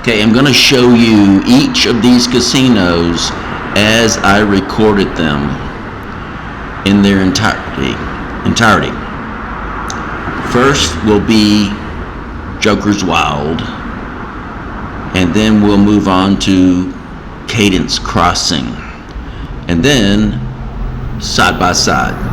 Okay, I'm going to show you each of these casinos as I recorded them in their entirety. First will be Joker's Wild, and then we'll move on to Cadence Crossing, and then Side by Side.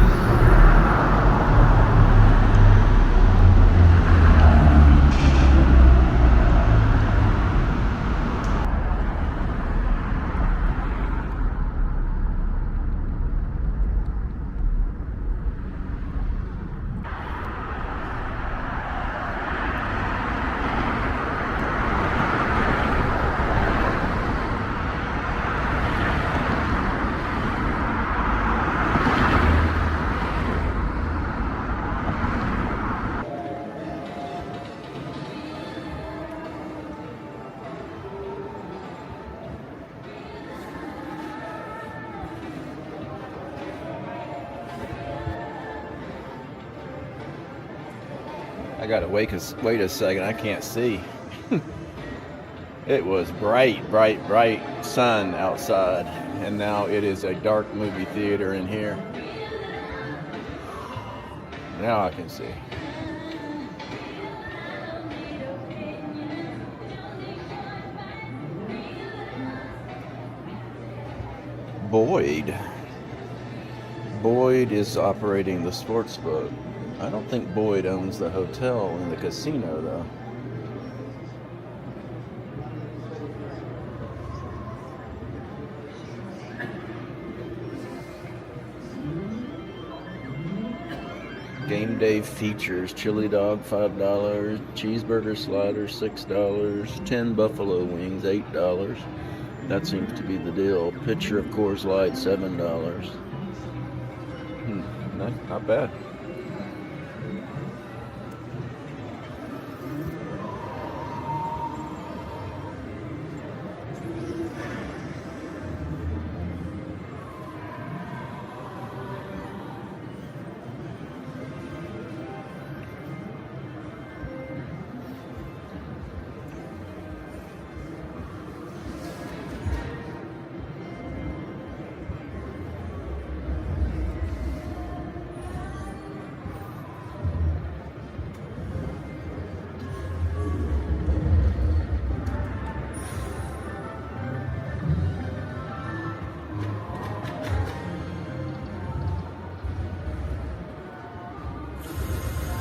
I gotta wait a second, I can't see. It was bright sun outside, and now it is a dark movie theater in here. Now I can see. Boyd is operating the sports book. I don't think Boyd owns the hotel and the casino, though. Game day features: chili dog $5, cheeseburger sliders $6, 10 buffalo wings $8. That seems to be the deal. Pitcher of Coors Light $7. Not bad.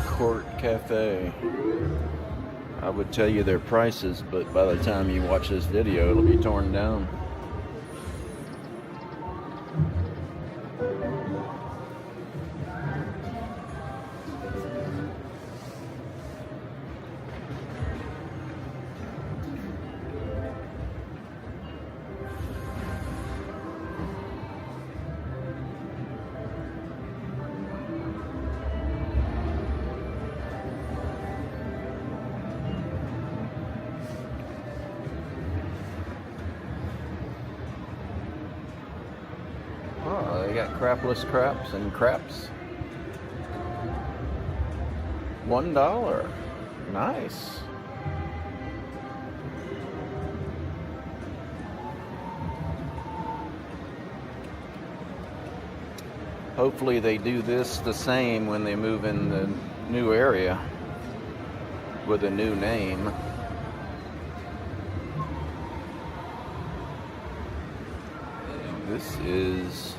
Court Cafe. I would tell you their prices, but by the time you watch this video, it'll be torn down. Oh, they got crapless craps and craps. $1. Nice. Hopefully they do this the same when they move in the new area with a new name. This is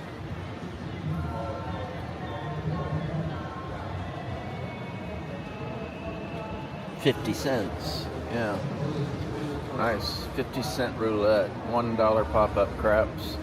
$0.50. Yeah. Nice. 50-cent roulette. $1 pop-up craps.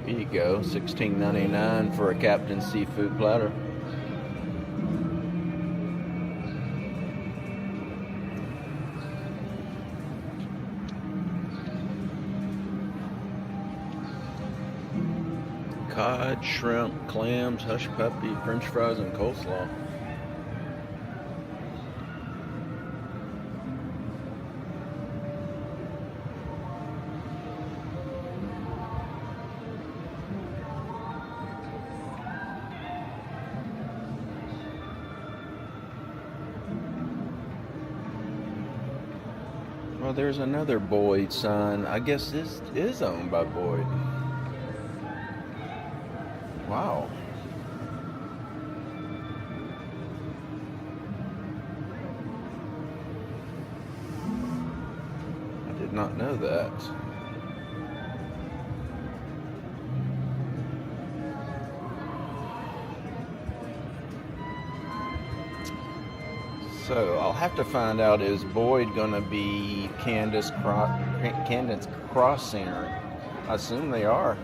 Here you go, $16.99 for a Captain Seafood platter. cod, shrimp, clams, hush puppy, french fries, and coleslaw. Well, there's another Boyd sign. I guess this is owned by Boyd. Wow. I did not know that. So I'll have to find out, is Boyd gonna be Cadence Crossing? I assume they are.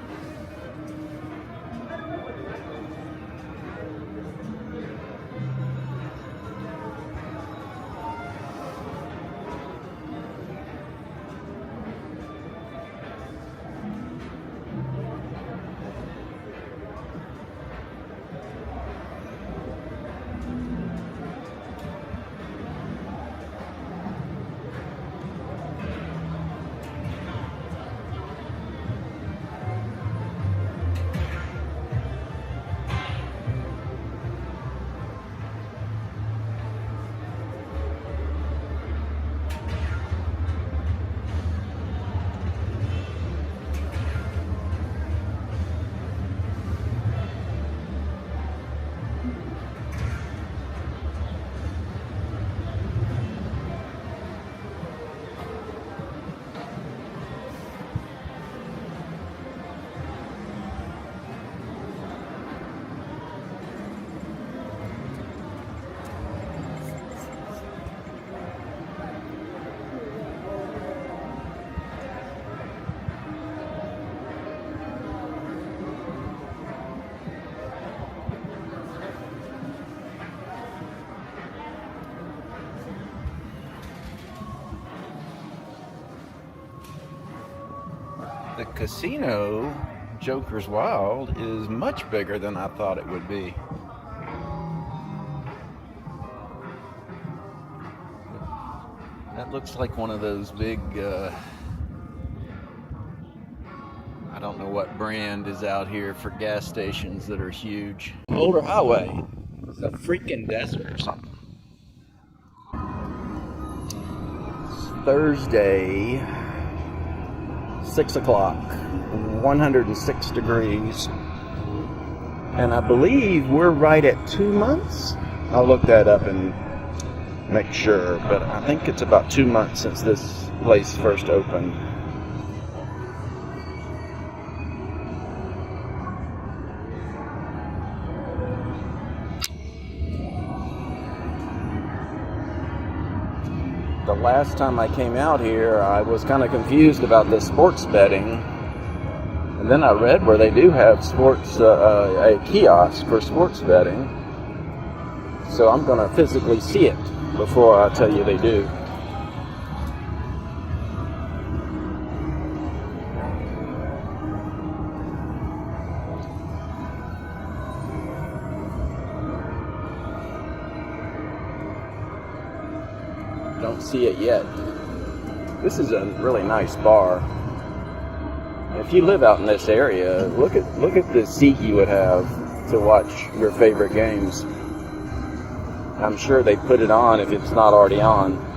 The casino, Joker's Wild, is much bigger than I thought it would be. That looks like one of those big, I don't know what brand is out here for gas stations that are huge. Boulder Highway. It's a freaking desert or something. It's Thursday. 6 o'clock, 106 degrees, and I believe we're right at 2 months. I'll look that up and make sure, but I think it's about 2 months since this place first opened. The last time I came out here, I was kind of confused about the sports betting. And then I read where they do have a kiosk for sports betting. So I'm going to physically see it before I tell you they do. Don't see it yet. This is a really nice bar. If you live out in this area, look at the seat you would have to watch your favorite games. I'm sure they put it on if it's not already on.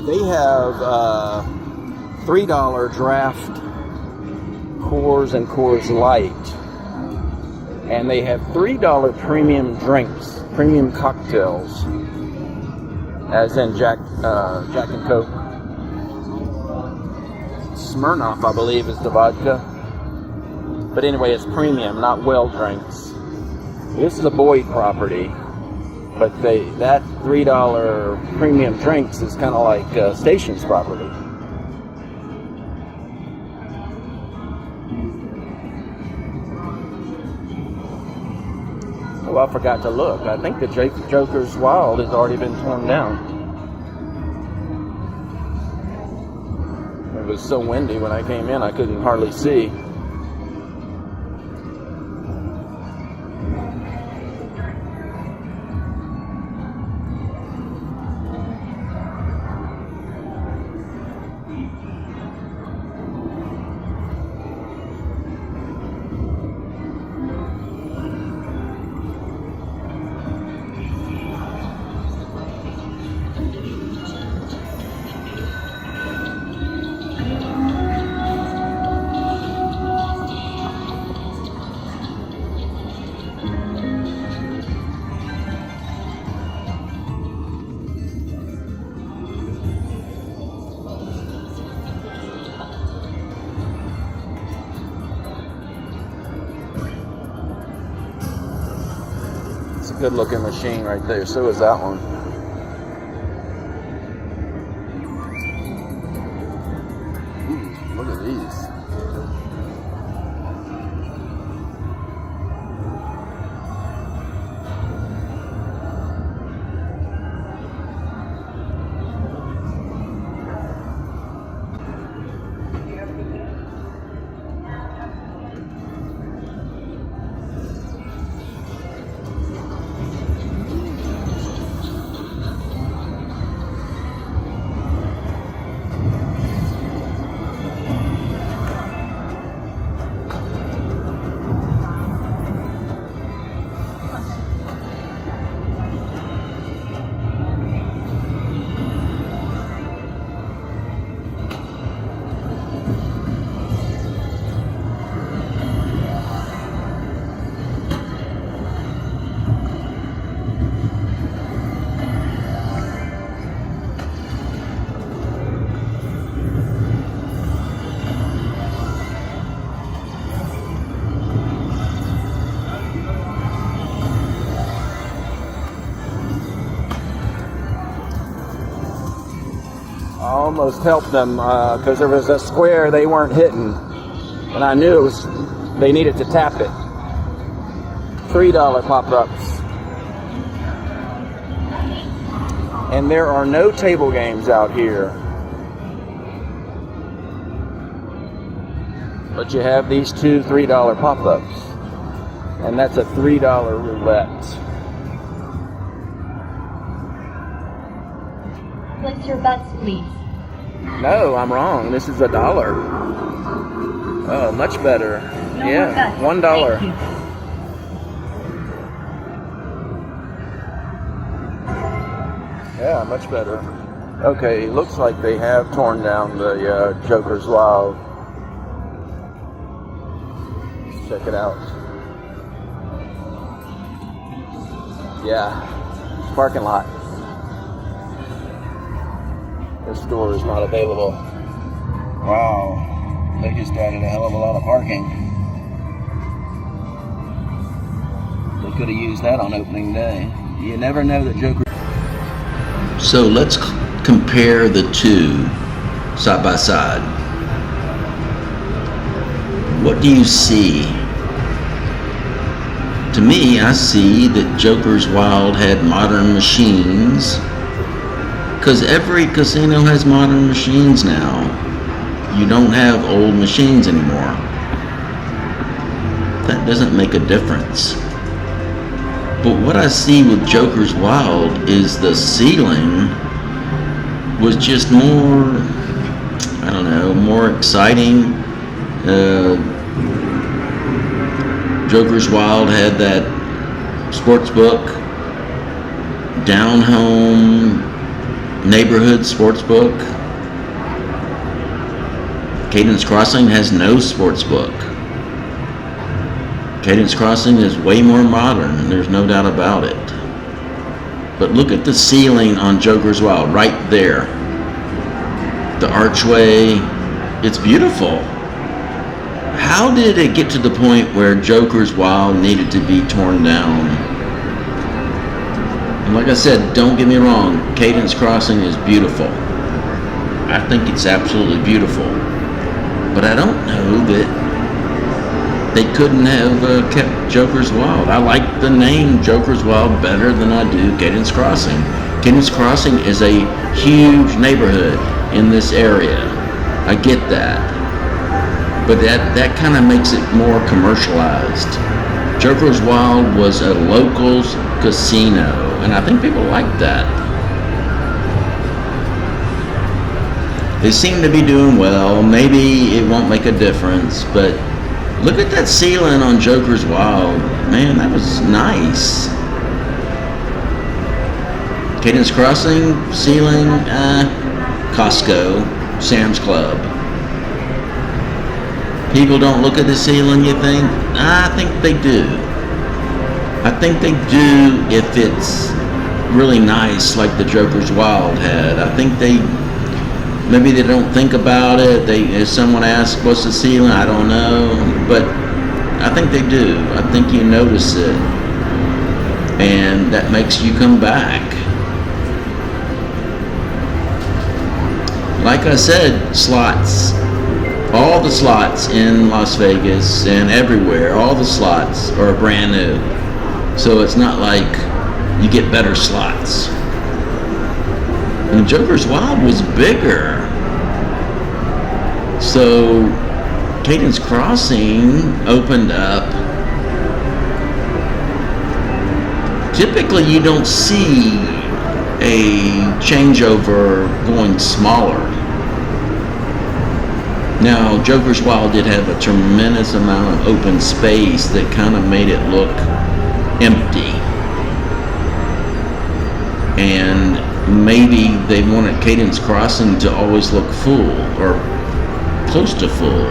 They have $3 draft Coors and Coors Light, and they have $3 premium drinks, premium cocktails, as in Jack and Coke. Smirnoff, I believe, is the vodka, but anyway, it's premium, not well drinks. This is a Boyd property. But that $3 premium drinks is kind of like Stations property. Oh, I forgot to look. I think the Joker's Wild has already been torn down. It was so windy when I came in, I couldn't hardly see. It's a good looking machine right there. So is that one. Ooh, look at these. I almost helped them because there was a square they weren't hitting, and I knew they needed to tap it. $3 pop-ups. And there are no table games out here. But you have these two $3 pop-ups. And that's a $3 roulette. Place your bets, please. No, I'm wrong. This is $1. Oh, much better. No Yeah, more bets. $1. Thank you. Yeah, much better. Okay, looks like they have torn down the Joker's Wild. Let's check it out. Yeah, parking lot. This store is not available. Wow, they just added a hell of a lot of parking. They could have used that on opening day. You never know that Joker. So let's compare the two side by side. What do you see? To me, I see that Joker's Wild had modern machines, because every casino has modern machines now. You don't have old machines anymore. That doesn't make a difference. But what I see with Joker's Wild is the ceiling was just more, I don't know, more exciting. Joker's Wild had that sports book, down home neighborhood sports book. Cadence Crossing has no sports book. Cadence Crossing is way more modern, there's no doubt about it. But look at the ceiling on Joker's Wild, right there. The archway, it's beautiful. How did it get to the point where Joker's Wild needed to be torn down? Like I said, don't get me wrong, Cadence Crossing is beautiful. I think it's absolutely beautiful. But I don't know that they couldn't have kept Joker's Wild. I like the name Joker's Wild better than I do Cadence Crossing. Cadence Crossing is a huge neighborhood in this area. I get that. But that kind of makes it more commercialized. Joker's Wild was a locals casino, and I think people like that. They seem to be doing well. Maybe it won't make a difference, but look at that ceiling on Joker's Wild. Man, that was nice. Cadence Crossing, ceiling, Costco, Sam's Club. People don't look at the ceiling, you think? I think they do. I think they do if it's really nice like the Joker's Wild had. I think maybe they don't think about it. If someone asks, what's the ceiling? I don't know. But I think they do. I think you notice it. And that makes you come back. Like I said, slots. All the slots in Las Vegas and everywhere, all the slots are brand new. So it's not like you get better slots. And Joker's Wild was bigger. So Cadence Crossing opened up. Typically you don't see a changeover going smaller. Now, Joker's Wild did have a tremendous amount of open space that kind of made it look empty. And maybe they wanted Cadence Crossing to always look full or close to full.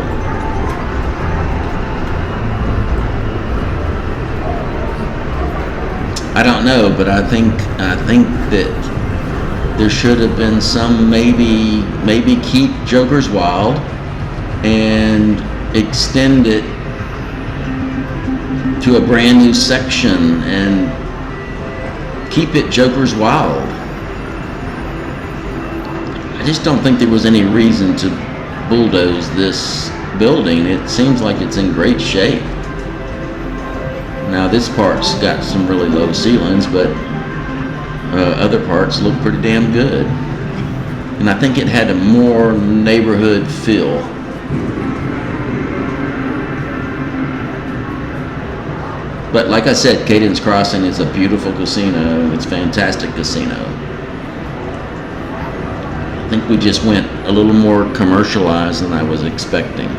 I don't know, but I think that there should have been some maybe keep Joker's Wild and extend it to a brand new section and keep it Joker's Wild. I just don't think there was any reason to bulldoze this building. It seems like it's in great shape. Now this part's got some really low ceilings, but other parts look pretty damn good. And I think it had a more neighborhood feel. But like I said, Cadence Crossing is a beautiful casino. It's a fantastic casino. I think we just went a little more commercialized than I was expecting.